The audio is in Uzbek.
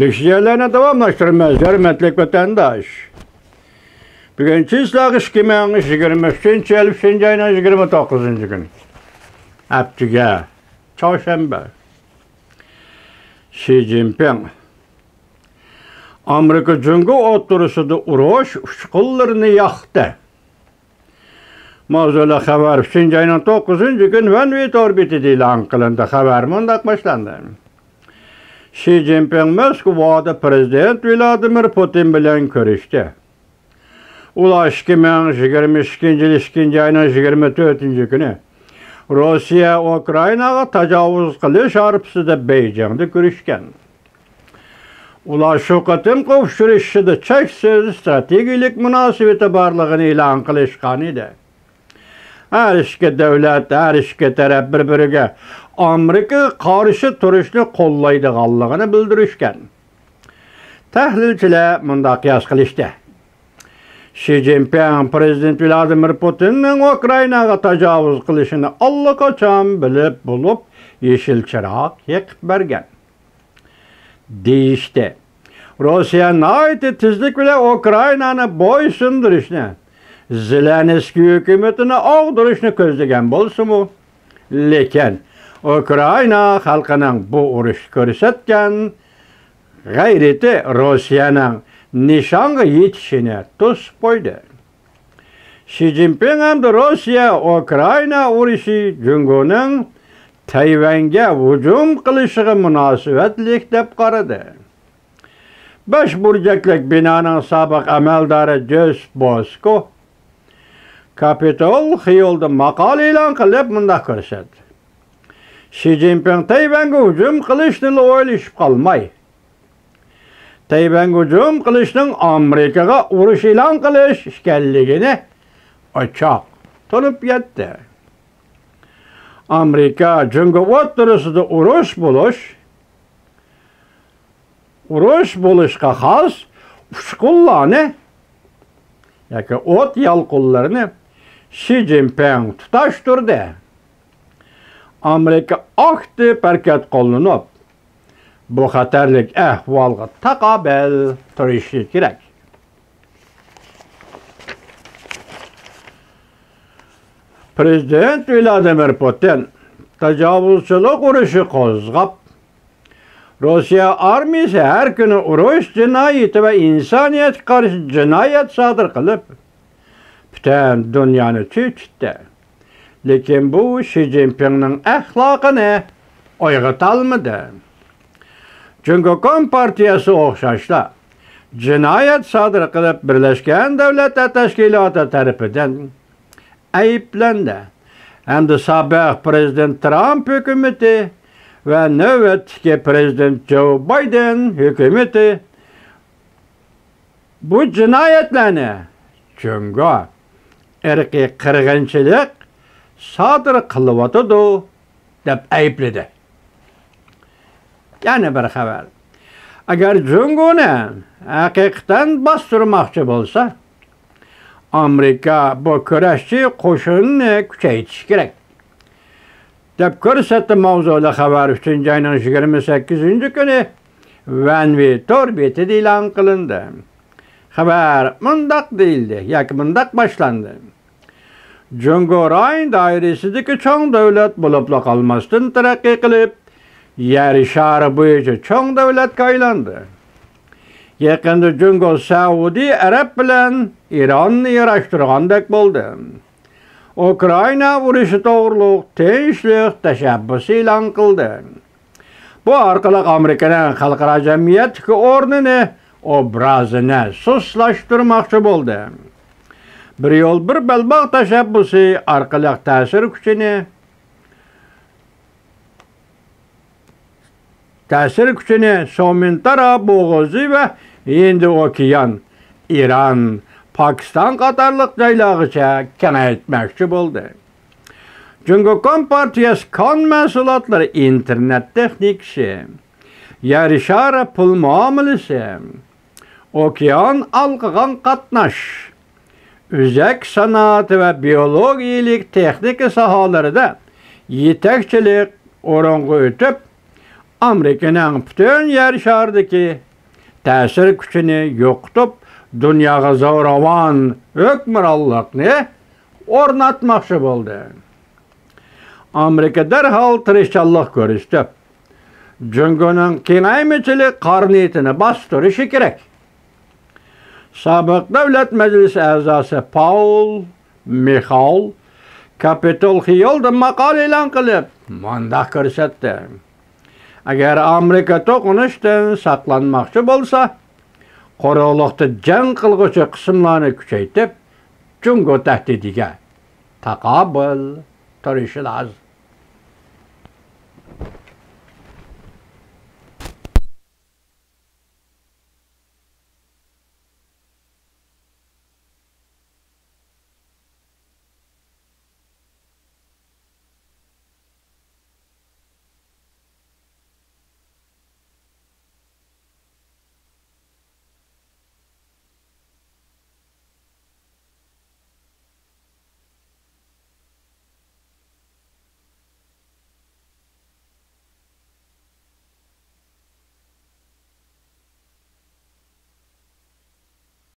Leksiyalarına davamlaştırmaz, hürmetlik vatandaş. Bugünkü ıslak 2023 ayının 29. gün. Haftaga, çarşamba. Xi Jinping Amerika Cumhuriyeti oturusida urush ushqullarini yoqdi. Mavzuli xabar 3 ayının 9. gün OneWay orbitida e'lon qilindi. Xabar mundaq boshlandi. Xi Jinping Moskvada prezident Vladimir Putin bilan ko'rishdi. Ular 2022 yil 2 ayının 24. günü Rossiya Ukraynaga tajovuz qilish arifasida Beijingda ko'rishgan. Ular shu qatim qo'shilishida cheksiz strategik munosabati borligini e'lon qilishgan edi. Her iki devlet, her iki taraf bir-biriga Amerika qarshi turishni qo'llaydiganligini bildirishgan. Tahlilchilar mundaq qiyos qilishdi. Xi Jinping prezident Vladimir Putinning Ukraynaga tajovuz qilishini allaqachon bilib bo'lib, yeşil chiroq yoqib bergan. Deyishdi. Rossiya nihoyatda tezlik bilan Ukraynani bo'ysundirishni, Zelenskiy hukumatini og'dirishni ko'zlagan bo'lsa-mu, lekin Ukrayna xalqining bu urush ko'rsatgan g'ayrati Rossiyaning nishonga yetishini to'sib qo'ydi. Xi Jinping hamda Rossiya Ukrayna urushi Jungoning Tayvanga hujum qilishiga munosabatlik deb qaradi. Besh burjaklik binoning sobiq amaldori Josh Bosko Capitol Hill'da maqola e'lon qilib mundaq ko'rsatdi. Xi Jinping Tayvanga hujum qilishni o'ylashib qolmay, Tayvanga hujum qilishning Amerikaga urush e'lon qilish ekanligini ochiq tunib yetdi. Amerika Jungo o'rtasida urush bo'lishga xos ushqullarni yoki o't yalqinlarini Xi Jinping tutashtirdi. Amerika aktiv harakat qo'llanib, bu xatarlik ahvolga taqobil turishi kerak. Prezident Vladimir Putin tajovuzchilik urushi qo'zg'ab, Rossiya armiyasi har kuni urush jinoyati va insoniyatga qarshi jinoyat sodir qilib, butun dunyoni cho'chitdi. Lekin bu Xi Jinpingning axloqini uyg'otolmadi. Jungo Kompartiyasi o'xshashla jinoyat sodir qilib Birlashgan Davlatlar Tashkiloti tarafidan ayblandi. Hamda sobiq prezident Trump hukumati va navbatdagi prezident Joe Biden hukumati bu jinoyatlarni Jungo irqiy qirg'inchilik sodir qilyotidi deb aybladi. Yana bir xabar. Agar Jungoni haqiqatan bostirmoqchi bo'lsa, Amerika bu kurashchi qo'shinni kuchaytirishi kerak deb ko'rsatdi. Mavzuli xabar 3 ayning 28 kuni OneWay orbitida e'lon qilindi. Xabar mundaq deyildi, yoki mundaq boshlandi. Jungo Rayn doirasidagi cho'ng davlat bo'lib qolmasdan taraqqiy qilib, yer shari bo'yicha cho'ng davlatga aylandi. Yaqinda Jungo Saudiya Arab bilan Ironni yarashtirgandek bo'ldi. Ukrayna urushi to'g'riliq tinchlik tashabbusi e'lon qildi. Bu orqali Amerikaning xalqaro jamiyatdagi o'rnini, obrazini sustlashtirmoqchi bo'ldi. Bir yo'l bir balbaq tashabbusi orqali ta'sir kuchini Somintara bo'g'ozi va Hind okean, Iran, Pokiston qatorliq joylargacha kengaytmoqchi bo'ldi. Jungo Kompartiyasi kon mahsulotlari, internet texnikasi, yer shari pul muomalasi, okean alqigan qatnash, o'zak san'ati va biologiyalik texnika sohalarida yetakchilik o'ringa o'tib, Amerikanın bütün yer şarındaki təsir gücünü yoxutup dünyaga zo'ravon hukmronlikni o'rnatmoqchi bo'ldi. Amerika derhal tirishchanlik ko'rsatib, Jungoning kengaymichilik qarnitini bostirishi kerak. Sobiq davlat majlisi a'zosi Paul Michal Capitol Hill'da maqola e'lon qilib, mundaq ko'rsatdi. Agar Amerika to'qinishdan saqlanmoqchi bo'lsa, quruqlikda jang qilg'uchi qismlarni kuchaytirib, Jungo tahdidiga taqobil turishi lozim.